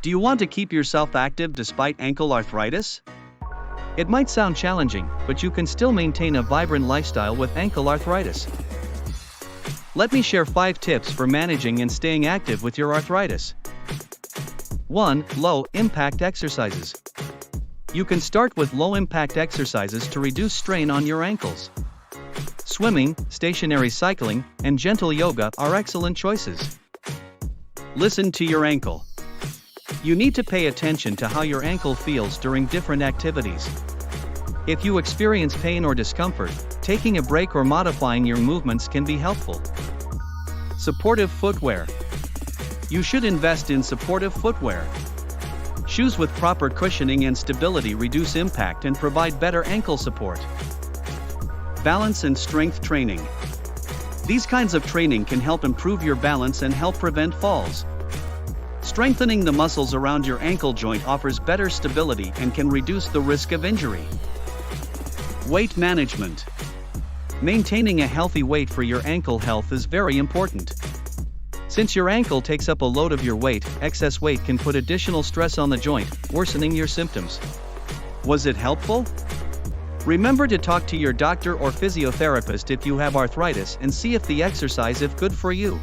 Do you want to keep yourself active despite ankle arthritis? It might sound challenging, but you can still maintain a vibrant lifestyle with ankle arthritis. Let me share 5 tips for managing and staying active with your arthritis. 1. Low-impact exercises. You can start with low-impact exercises to reduce strain on your ankles. Swimming, stationary cycling, and gentle yoga are excellent choices. Listen to your ankle. You need to pay attention to how your ankle feels during different activities. If you experience pain or discomfort, taking a break or modifying your movements can be helpful. Supportive footwear. You should invest in supportive footwear. Shoes with proper cushioning and stability reduce impact and provide better ankle support. Balance and strength training. These kinds of training can help improve your balance and help prevent falls. Strengthening the muscles around your ankle joint offers better stability and can reduce the risk of injury. Weight management. Maintaining a healthy weight for your ankle health is very important. Since your ankle takes up a load of your weight, excess weight can put additional stress on the joint, worsening your symptoms. Was it helpful? Remember to talk to your doctor or physiotherapist if you have arthritis and see if the exercise is good for you.